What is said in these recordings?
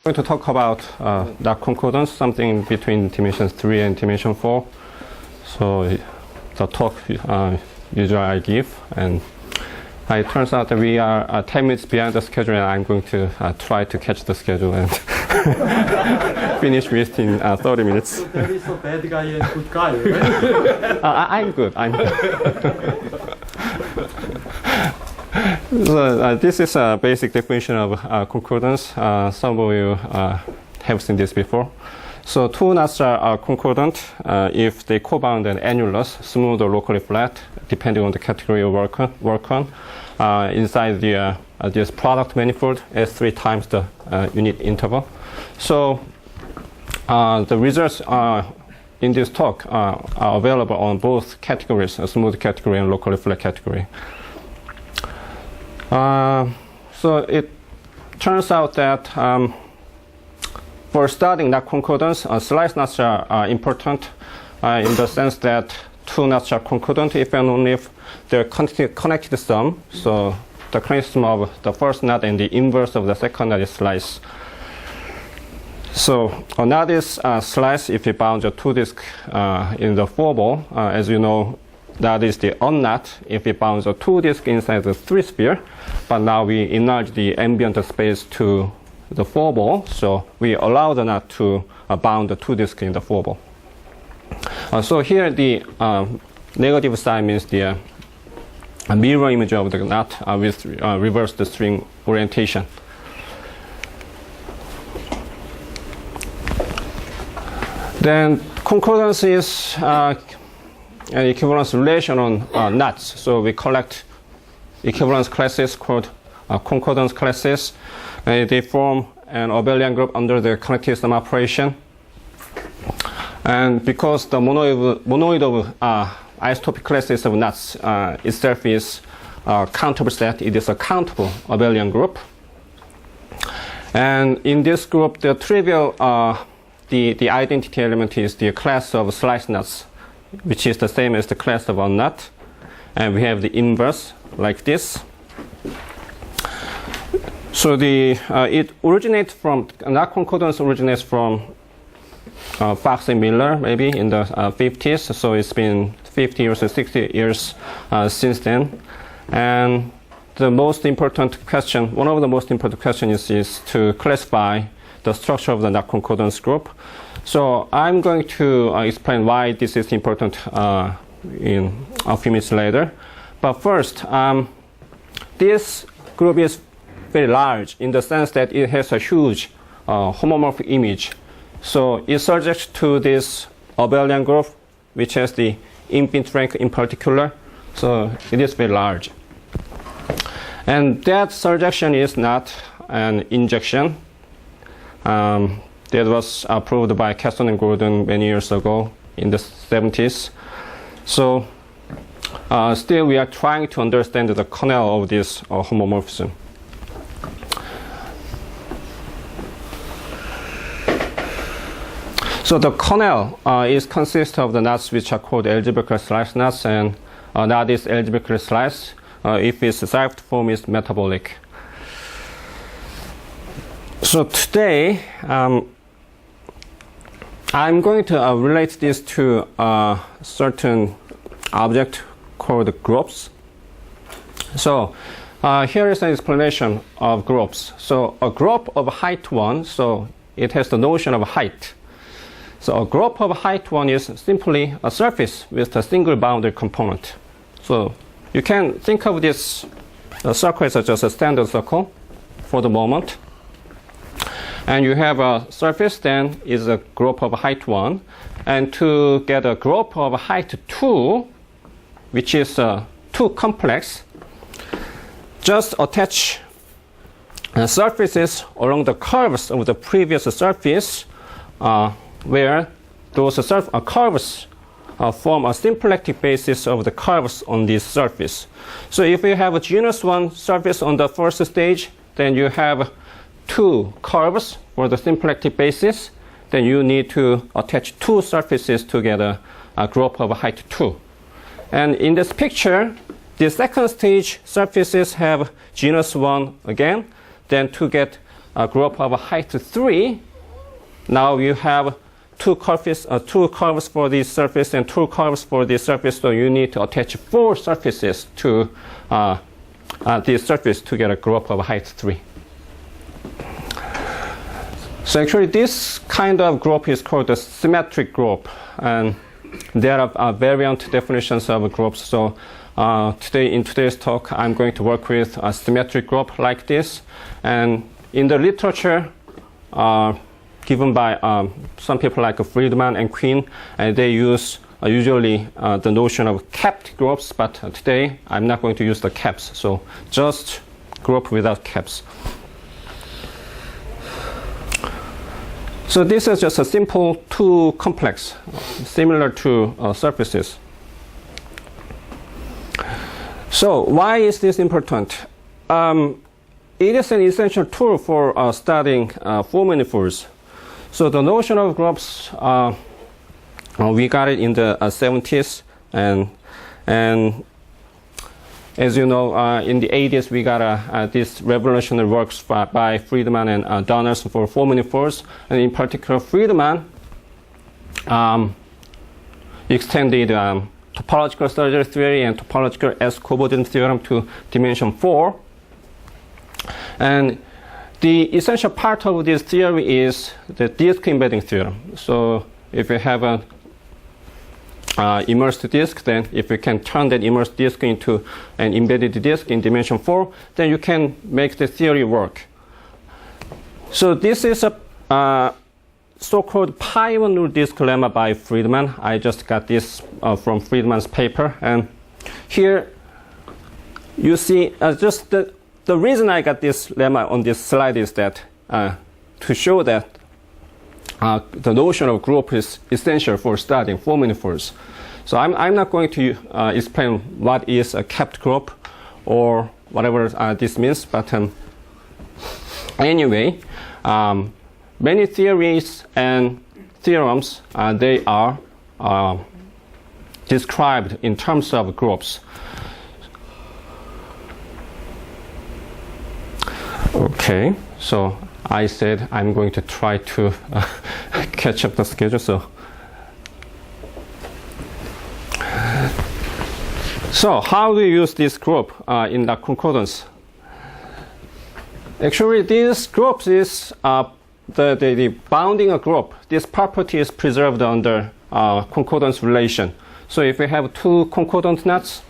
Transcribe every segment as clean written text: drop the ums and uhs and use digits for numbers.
I'm going to talk about that concordance, something between dimension 3 and dimension 4. So the talk usually I give, and it turns out that we are 10 minutes behind the schedule, and I'm going to try to catch the schedule and finish within 30 minutes. So there is a bad guy and good guy, right? I'm good. So this is a basic definition of concordance. Some of you have seen this before. So two knots are concordant if they co-bound an annulus, smooth or locally flat, depending on the category of work on. Inside this product manifold S3 times the unit interval. So the results in this talk are available on both categories, a smooth category and locally flat category. So it turns out that for studying knot concordance, slice knots are important in the sense that two knots are concordant if and only if they're connected sum. So the connected sum of the first knot and the inverse of the second knot is slice. So a knot is slice if it bounds a two disk in the four ball. As you know, that is the unknot if it bounds a two disk inside the three sphere. But now we enlarge the ambient space to the four ball, so we allow the knot to bound the two disk in the four ball. So here the negative side means the mirror image of the knot with reversed string orientation. Then concordance is an equivalence relation on knots. So we collect equivalence classes called concordance classes. They form an abelian group under the connected sum operation. And because the monoid of isotopic classes of knots itself is a countable set, it is a countable abelian group. And in this group, the trivial, the identity element is the class of slice knots, which is the same as the class of unknot. And we have the inverse like this. So it originates from, knot concordance originates from Fox and Miller, maybe in the 50s. So it's been 50 years or 60 years since then. And the most important question, one of the most important questions is to classify the structure of the knot concordance group. So I'm going to explain why this is important in a few minutes later. But first, this group is very large in the sense that it has a huge homomorphic image. So it's subject to this abelian group, which has the infinite rank in particular. So it is very large. And that surjection is not an injection. That was approved by Keston and Gordon many years ago in the 70s. So still we are trying to understand the kernel of this homomorphism. So the kernel consists of the knots which are called algebraic slice knots, and knot is algebraic slice if its Seift form is metabolic. So today I'm going to relate this to a certain object called gropes. So here is an explanation of gropes. So a grope of height 1, so it has the notion of height. So a grope of height 1 is simply a surface with a single boundary component. So you can think of this circle as just a standard circle for the moment. And you have a surface, then is a grope of height 1. And to get a grope of height 2, which is too complex, just attach surfaces along the curves of the previous surface where those curves form a symplectic basis of the curves on this surface. So if you have a genus 1 surface on the first stage, then you have two curves for the symplectic basis. Then you need to attach two surfaces to get a grope of height 2. And in this picture, the second stage surfaces have genus 1 again. Then to get a group of height 3, now you have two curves for this surface and two curves for this surface, so you need to attach 4 surfaces to this surface to get a group of height 3. So actually this kind of group is called a symmetric group, and there are variant definitions of groups. So in today's talk I'm going to work with a symmetric group like this, and in the literature given by some people like Friedman and Quinn, and they use usually the notion of capped groups, but today I'm not going to use the caps, so just group without caps. So this is just a simple 2 complex, similar to surfaces. So why is this important? It is an essential tool for studying 4 manifolds. So the notion of groups, we got it in the 70s, and as you know, in the 80s we got this revolutionary works by Friedman and Donners for 4 manifolds, and in particular Friedman extended topological surgery theory and topological S-covariance theorem to dimension 4. And the essential part of this theory is the disk embedding theorem. So if you have an immersed disk, then if you can turn that immersed disk into an embedded disk in dimension 4, then you can make the theory work. So this is a so-called pi-1 disk lemma by Friedman. I just got this from Friedman's paper, and here you see just the reason I got this lemma on this slide is that to show that the notion of group is essential for studying 4 manifolds. So I'm not going to explain what is a capped group or whatever this means, but anyway, many theories and theorems, they are described in terms of groups. Okay, so I said I'm going to try to catch up the schedule. So how do you use this group in the concordance? Actually, this group is the bounding a group. This property is preserved under concordance relation. So if you have 2 concordant knots,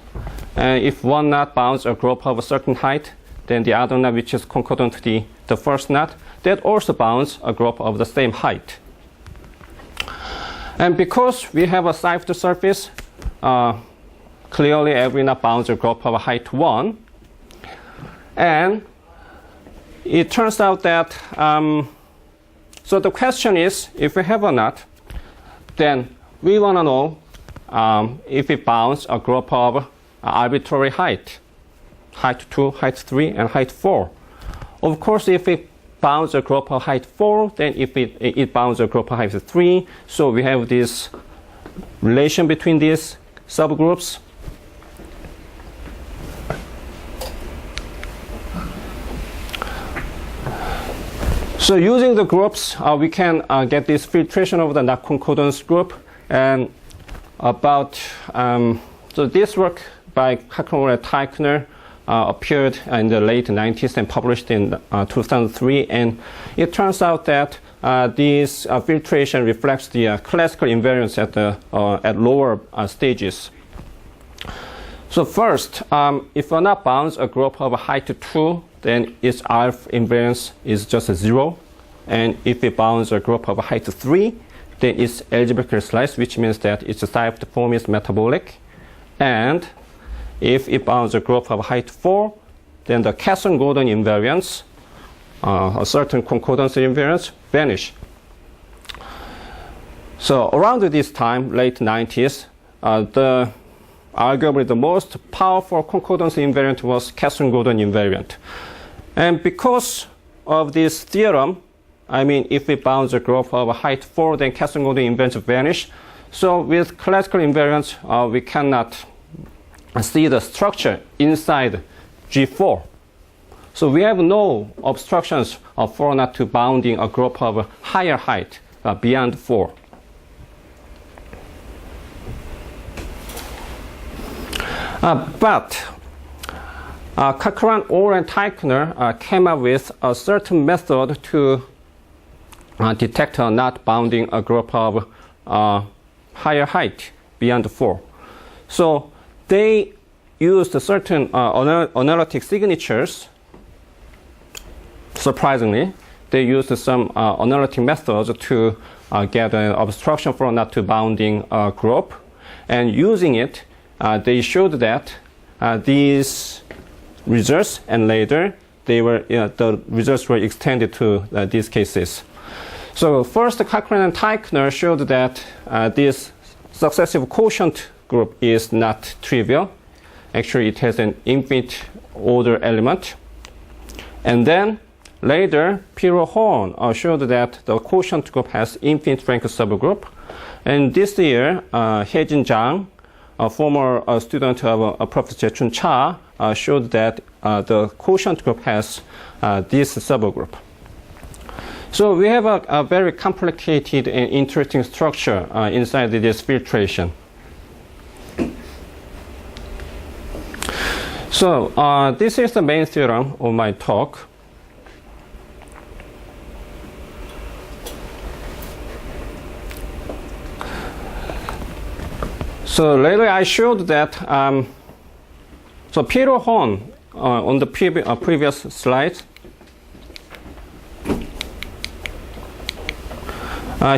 and if one knot bounds a group of a certain height, then the other knot, which is concordant to the first knot, that also bounds a group of the same height. And because we have a cipher surface, clearly every knot bounds a group of a height 1. And it turns out that, so the question is, if we have a knot, then we want to know if it bounds a group of arbitrary height. Height 2, height 3, and height 4. Of course, if it bounds a group of height 4, then if it bounds a group of height 3, so we have this relation between these subgroups. So using the groups, we can get this filtration of the knot concordance group. And about, so this work by Konkuk and Teichner appeared in the late 90s and published in 2003, and it turns out that this filtration reflects the classical invariance at lower stages. So first, if a knot bounds a group of height 2, then its alpha invariance is just 0, and if it bounds a group of height 3, then it's algebraically sliced, which means that its cipher form is metabolic. And if it bounds a group of height 4, then the Casson-Gordon invariance, a certain concordance invariance, vanish. So around this time, late 90s, arguably the most powerful concordance invariant was Casson-Gordon invariant. And because of this theorem, I mean, if it bounds a group of height 4, then Casson-Gordon invariance vanish. So with classical invariance, we cannot see the structure inside G4. So we have no obstructions for not to bounding a group of higher height beyond 4. But Cochran, Orr, and Teichner came up with a certain method to detect a knot bounding a group of higher height beyond 4. So they used certain analytic signatures. Surprisingly, they used some analytic methods to get an obstruction for a knot to bounding group. And using it, they showed that these results, and later the results were extended to these cases. So first, Cochran and Teichner showed that this successive quotient group is not trivial. Actually, it has an infinite order element. And then later, Pirot-Horn showed that the quotient group has infinite rank subgroup. And this year, Hae-Jin Jang, a former student of Professor Jae-Chun Cha, showed that the quotient group has this subgroup. So we have a very complicated and interesting structure inside this filtration. So this is the main theorem of my talk. So later I showed that, so Pirot-Horn on the previous slide,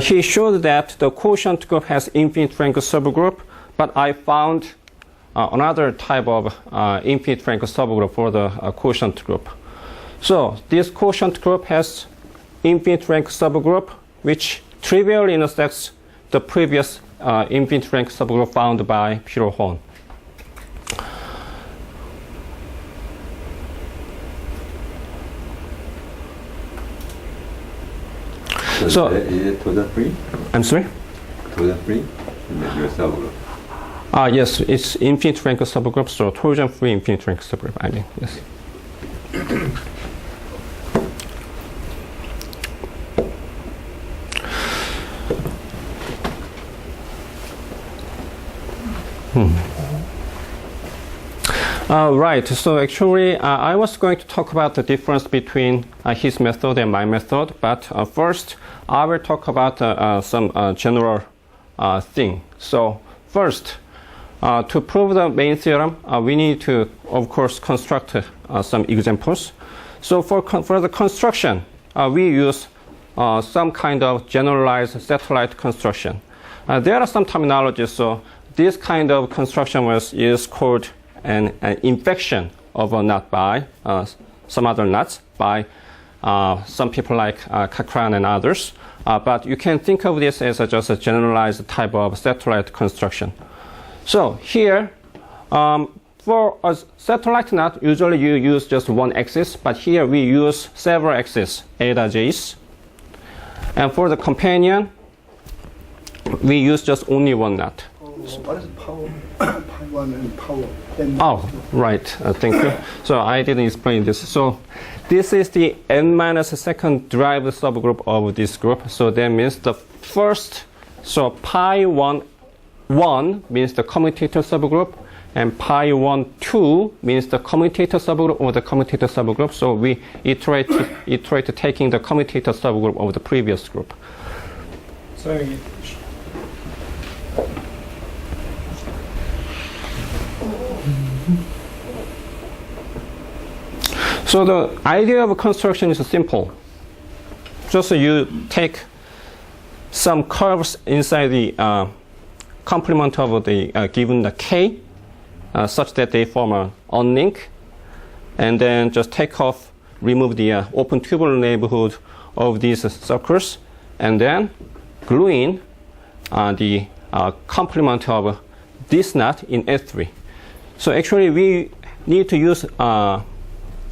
he showed that the quotient group has infinite rank subgroup, but I found another type of infinite rank subgroup for the quotient group. So this quotient group has infinite rank subgroup, which trivially intersects the previous infinite rank subgroup found by Pirot-Horn. So is it total free? I'm sorry? Total free? Your subgroup. Yes, it's infinite rank subgroup, so torsion free infinite rank subgroup, I mean, yes. Right, so actually I was going to talk about the difference between his method and my method, but first I will talk about some general thing. So first, to prove the main theorem, we need to, of course, construct some examples. So for the construction, we use some kind of generalized satellite construction. There are some terminologies, so this kind of construction is called an infection of a knot by some other knots by some people like Cochran and others. But you can think of this as just a generalized type of satellite construction. So here, for a satellite knot, usually you use just one axis, but here we use several axes, eta j's. And for the companion, we use just only one knot. What is power, pi 1 and power n? Oh, right. Thank you. So I didn't explain this. So this is the n minus second derived subgroup of this group. So that means the first, so pi 1 means the commutator subgroup, and pi 1 2 means the commutator subgroup or the commutator subgroup. So we iterate taking the commutator subgroup of the previous group. Sorry. So the idea of construction is simple. Just you take some curves inside the complement of the given the k, such that they form an unlink, and then just remove the open tubular neighborhood of these circles, and then glue in the complement of this knot in S3. So actually we need to use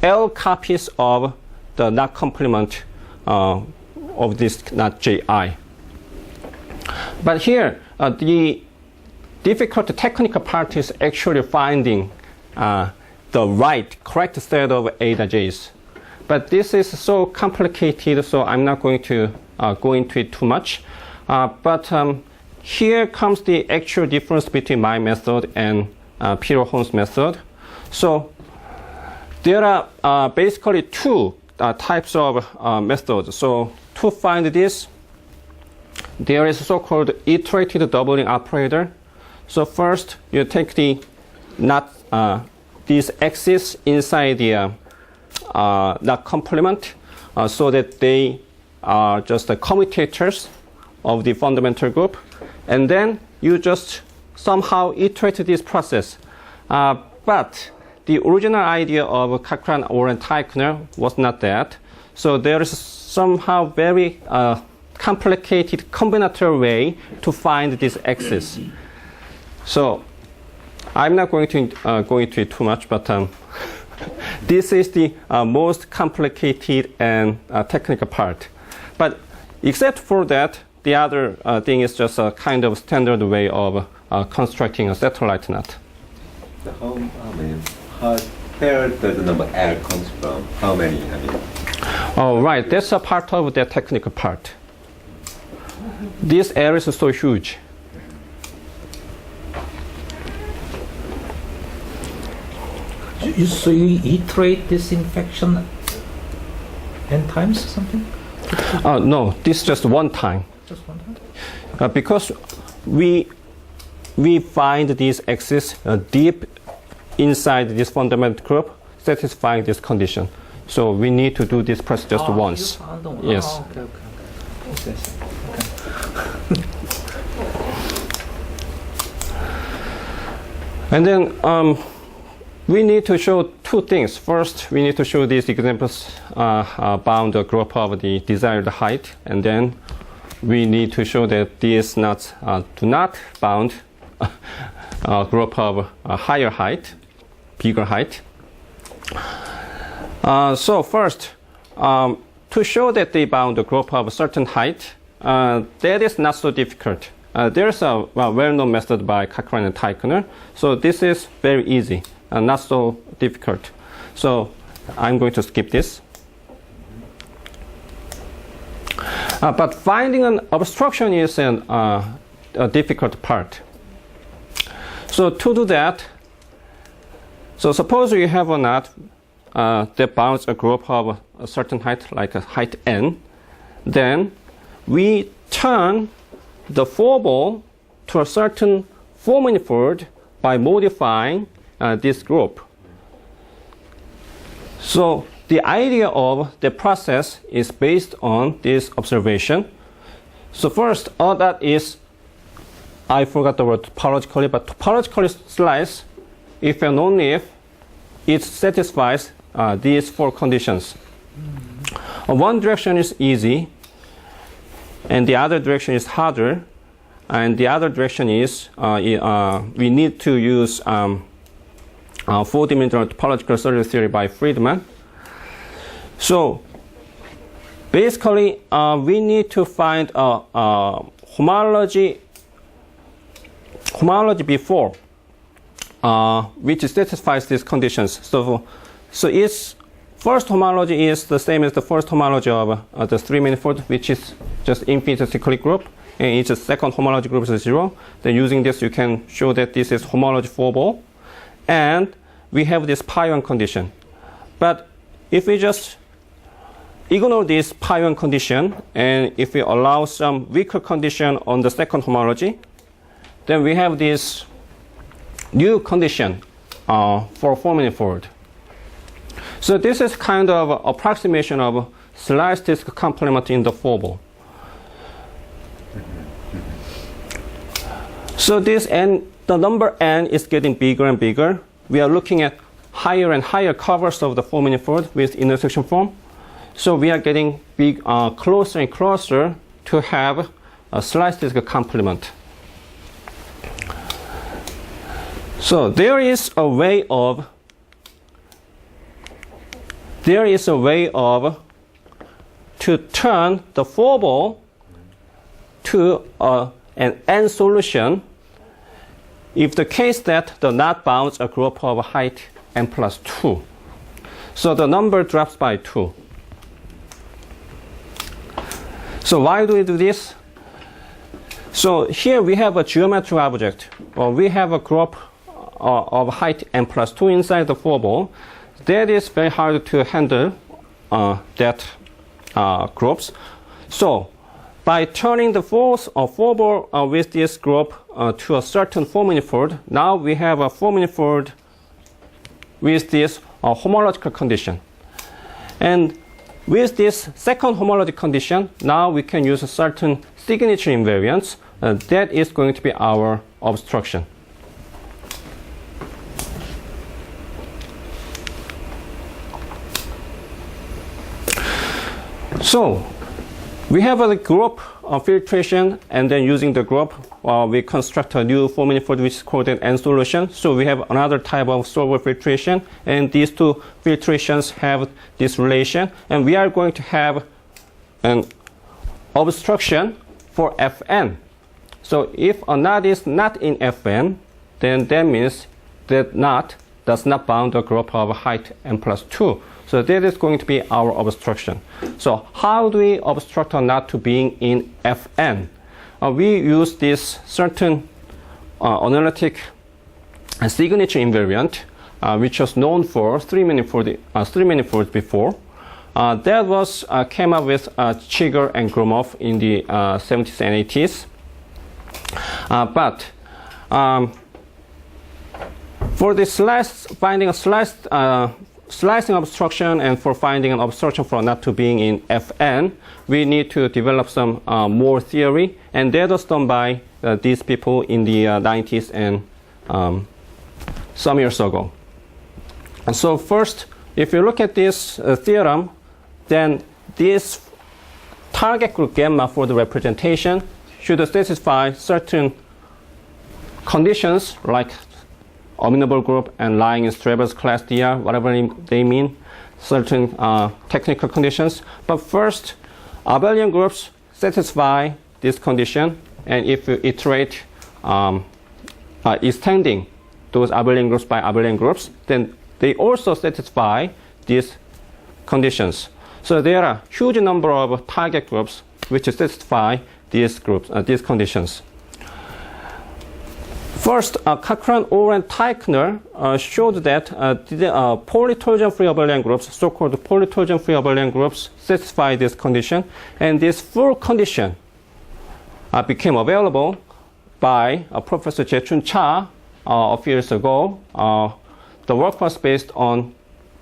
L copies of the knot complement of this knot JI. But here, the difficult technical part is actually finding the correct set of eta j's. But this is so complicated, so I'm not going to go into it too much. But here comes the actual difference between my method and Peter Holmes' method. So there are basically two types of methods. So to find this, there is a so-called iterated doubling operator. So first, you take the these x's inside the knot complement so that they are just the commutators of the fundamental group. And then you just somehow iterate this process. But the original idea of Cochran or Teichner was not that. So there is somehow very complicated combinatorial way to find these x's. So I'm not going to go into it too much, but this is the most complicated and technical part. But except for that, the other thing is just a kind of standard way of constructing a satellite knot. So where does the number L comes from? How many? Oh, right. That's a part of the technical part. This L is so huge. So you iterate this infection n times or something? No, this is just one time. Just one time? Because we find these x's deep inside this fundamental group, satisfying this condition. So we need to do this process just once. You found them. Yes. Oh, okay. Okay. And then we need to show two things. First, we need to show these examples bound the group of the desired height, and then we need to show that these knots do not bound a group of higher height, bigger height. So first, to show that they bound a group of a certain height, that is not so difficult. There's a well-known method by Cochran and Teichner, so this is very easy. Not so difficult. So I'm going to skip this. But finding an obstruction is a difficult part. So to do that, so suppose you have a knot that bounds a group of a certain height, like a height n, then we turn the foreball to a certain four manifold by modifying this group. So the idea of the process is based on this observation. So first, all that is, I forgot the word topologically, but topologically slice if and only if it satisfies these four conditions. One direction is easy, and the other direction is harder, and the other direction is we need to use four-dimensional topological survey theory by Friedman. So basically, we need to find a homology before, which satisfies these conditions. So its first homology is the same as the first homology of the three manifold, which is just infinite cyclic group, and its second homology group is 0. Then using this, you can show that this is homology foreball. And we have this pi1 condition. But if we just ignore this pi1 condition, and if we allow some weaker condition on the second homology, then we have this new condition for four manifold. So this is kind of approximation of slice disk complement in the foreball. So this n, the number n is getting bigger and bigger. We are looking at higher and higher covers of the four manifold with intersection form. So we are getting closer and closer to have a slice disk complement. So there is a way of to turn the foreball to an n solution if the case that the knot bounds a group of height n plus 2. So the number drops by 2. So why do we do this? So here we have a geometric object. We have a group of height n plus 2 inside the 4 ball. That is very hard to handle that groups. So by turning the 4 ball with this group to a certain 4 manifold, now we have a 4 manifold with this homological condition. And with this second homological condition, now we can use a certain signature invariance. That is going to be our obstruction. So we have a group of filtration, and then using the group, we construct a new 4 manifold which is called an N solution. So we have another type of solver filtration, and these two filtrations have this relation, and we are going to have an obstruction for Fn. So if a knot is not in Fn, then that means that knot does not bound a group of height n plus 2. So that is going to be our obstruction. So how do we obstruct a knot to being in Fn? We use this certain analytic signature invariant, which was known for 3 manifolds before. That was came up with Chigger and Gromov in the 70s and 80s. But for this finding a slicing obstruction and for finding an obstruction for a knot to being in Fn, we need to develop some more theory, and that was done by these people in the 90s and some years ago. And so first, if you look at this theorem, then this target group gamma for the representation should satisfy certain conditions like amenable group and lying in Straber's class DR, whatever they mean, certain technical conditions. But first, abelian groups satisfy this condition, and if you iterate extending those abelian groups by abelian groups, then they also satisfy these conditions. So there are a huge number of target groups which satisfy these groups, these conditions. First, Cochran, Orr, and Teichner showed that polytorsion-free abelian groups, so-called polytorsion-free abelian groups, satisfy this condition, and this full condition became available by Professor Jae-chun Cha a few years ago. The work was based on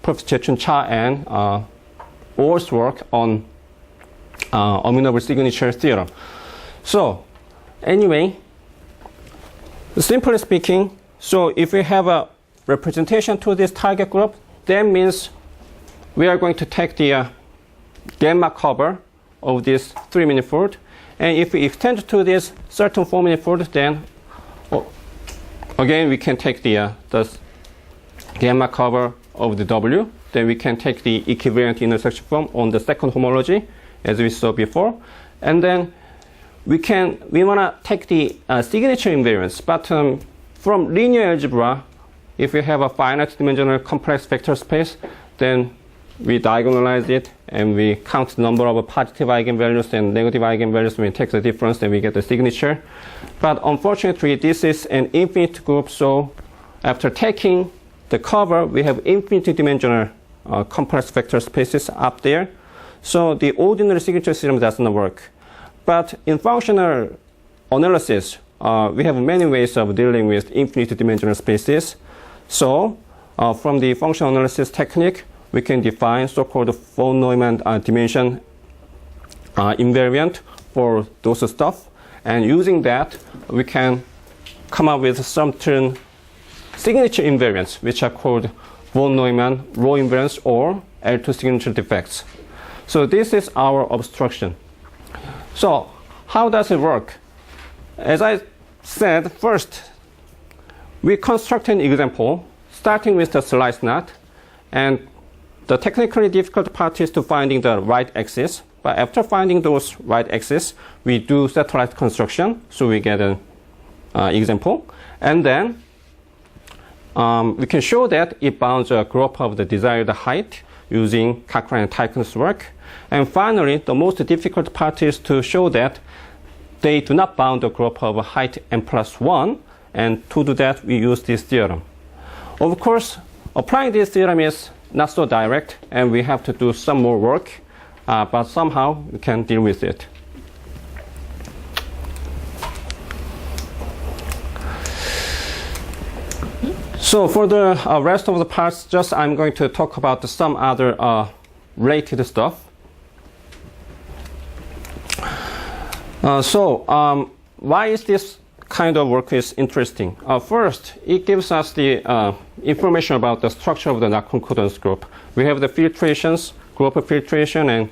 Professor Jae-chun Cha and Orr's work on amenable signature theorem. So, anyway, simply speaking, so if we have a representation to this target group, that means we are going to take the gamma cover of this 3 manifold, and if we extend to this certain 4 manifold, then again we can take the gamma cover of the W. Then we can take the equivalent intersection form on the second homology, as we saw before, and then we want to take the signature invariance, but from linear algebra, if we have a finite dimensional complex vector space, then we diagonalize it and we count the number of positive eigenvalues and negative eigenvalues. We take the difference and we get the signature. But unfortunately, this is an infinite group, so after taking the cover, we have infinite dimensional complex vector spaces up there. So the ordinary signature theorem doesn't work. But in functional analysis, we have many ways of dealing with infinite dimensional spaces. So from the functional analysis technique, we can define so-called von Neumann dimension invariant for those stuff. And using that, we can come up with certain signature invariants, which are called von Neumann row invariants or L2 signature defects. So this is our obstruction. So how does it work? As I said, first, we construct an example starting with the slice knot, and the technically difficult part is to finding the right axis. But after finding those right axis, we do satellite construction, so we get an example. And then we can show that it bounds a group of the desired height using Cochran and Tychon's work. And finally, the most difficult part is to show that they do not bound a group of height n+1. And to do that, we use this theorem. Of course, applying this theorem is not so direct, and we have to do some more work, but somehow we can deal with it. So for the rest of the parts, just I'm going to talk about some other related stuff. Why is this kind of work is interesting? First, it gives us the information about the structure of the non-concordance group. We have the filtrations, group filtration, and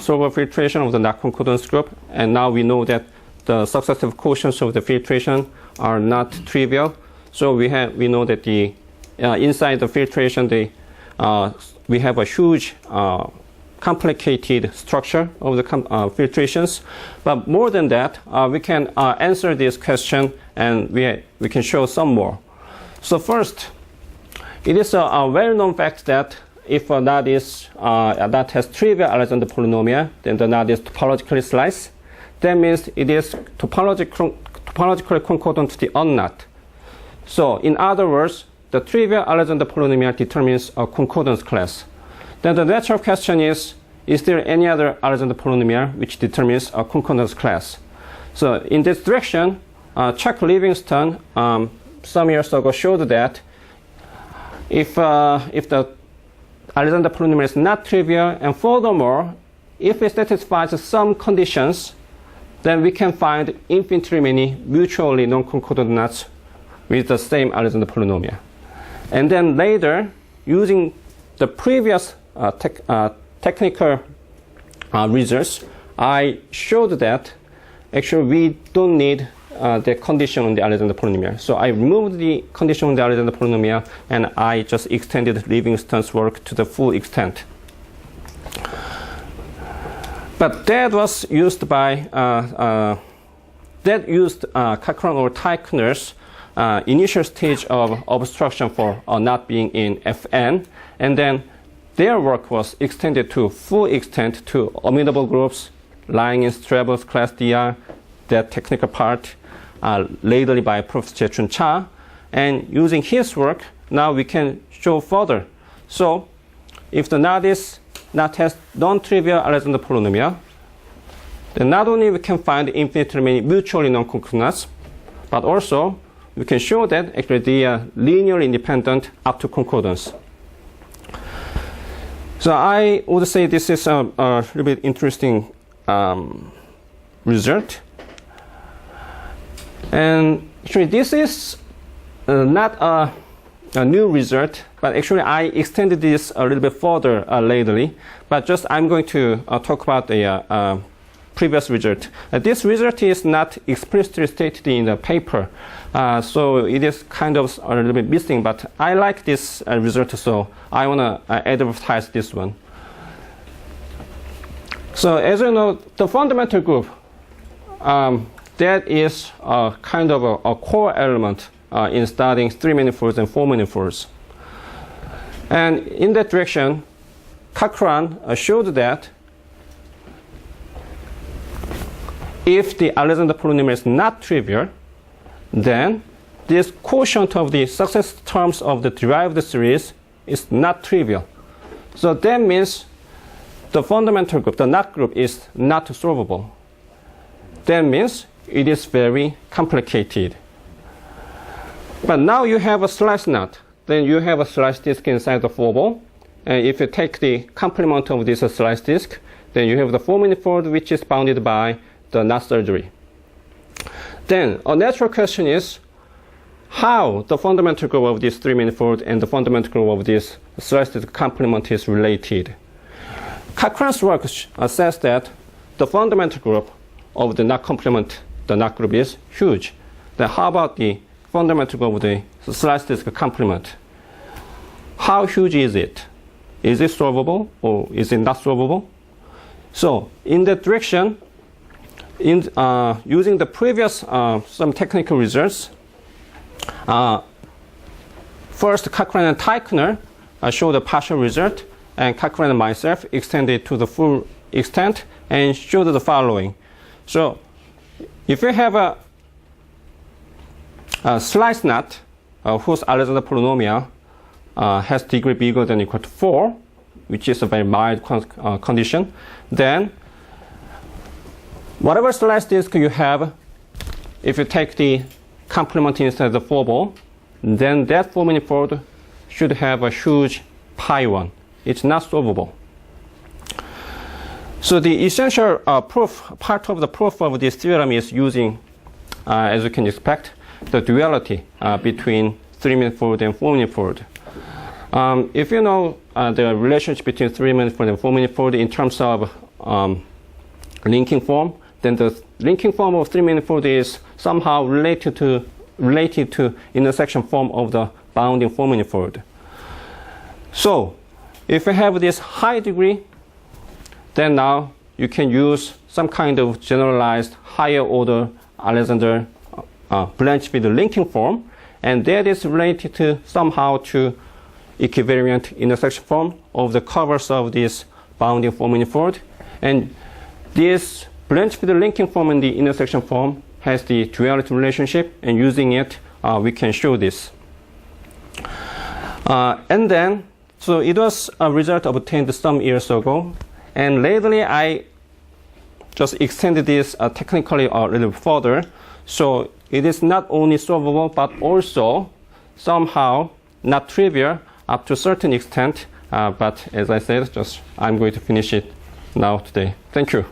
solver filtration of the non-concordance group. And now we know that the successive quotients of the filtration are not trivial. So we know that the inside the filtration, we have a huge complicated structure of the filtrations. But more than that, we can answer this question, and we can show some more. So first, it is a well-known fact that if a knot has trivial Alexander polynomial, then the knot is topologically sliced. That means it is topologically concordant to the unknot. So in other words, the trivial Alexander polynomial determines a concordance class. Then the natural question is there any other Alexander polynomial which determines a concordance class? So in this direction, Chuck Livingston some years ago showed that if the Alexander polynomial is not trivial, and furthermore, if it satisfies some conditions, then we can find infinitely many mutually non-concordant knots with the same Alexander polynomial. And then later, using the previous technical results, I showed that actually we don't need the condition on the Alexander polynomial. So I removed the condition on the Alexander polynomial, and I just extended Livingston's work to the full extent. But that was used by Cochran or Tychon's initial stage of obstruction for not being in Fn, and then their work was extended to full extent to amenable groups lying in Strabo's class DR, that technical part, lately by Professor Jae-chun Cha. And using his work, now we can show further. So if the knot has non-trivial Alexander polynomial, then not only we can find infinitely many mutually non-concordant knots, but also we can show that actually they are linearly independent up to concordance. So I would say this is a little bit interesting result. And actually this is not a new result, but actually I extended this a little bit further lately. But just I'm going to talk about the previous result. This result is not explicitly stated in the paper, so it is kind of a little bit missing, but I like this result, so I want to advertise this one. So as you know, the fundamental group, that is kind of a core element in studying 3 manifolds and 4 manifolds. And in that direction, Cochran showed that if the Alexander polynomial is not trivial, then this quotient of the success terms of the derived series is not trivial. So that means the fundamental group, the knot group, is not solvable. That means it is very complicated. But now you have a slice knot. Then you have a slice disk inside the four-ball. And if you take the complement of this slice disk, then you have the 4 manifold, which is bounded by the knot surgery. Then a natural question is how the fundamental group of this 3 manifold and the fundamental group of this slice disk complement is related. Cochran's work says that the fundamental group of the knot complement, the knot group, is huge. Then how about the fundamental group of the slice disk complement? How huge is it? Is it solvable or is it not solvable? So in that direction, using the previous some technical results, first Cochrane and Teichner showed a partial result, and Cochrane and myself extended to the full extent and showed the following. So if you have a slice knot whose Alexander polynomial has degree bigger than or equal to 4, which is a very mild condition, then whatever slice disk you have, if you take the complement instead of the 4-ball, then that 4-manifold should have a huge pi1. It's not solvable. So the essential part of the proof of this theorem is using, as you can expect, the duality between 3-manifold and 4-manifold. If you know the relationship between 3-manifold and 4-manifold in terms of linking form, then the linking form of 3-manifold is somehow related to intersection form of the bounding 4-manifold. So if you have this high degree, then now you can use some kind of generalized higher order Alexander branch-field linking form, and that is related to somehow to equivariant intersection form of the covers of this bounding 4-manifold. And this branch-field linking form and the intersection form has the duality relationship, and using it, we can show this. And then, so it was a result obtained some years ago, and lately I just extended this technically a little further. So it is not only solvable, but also somehow not trivial up to a certain extent. But as I said, I'm going to finish it now today. Thank you.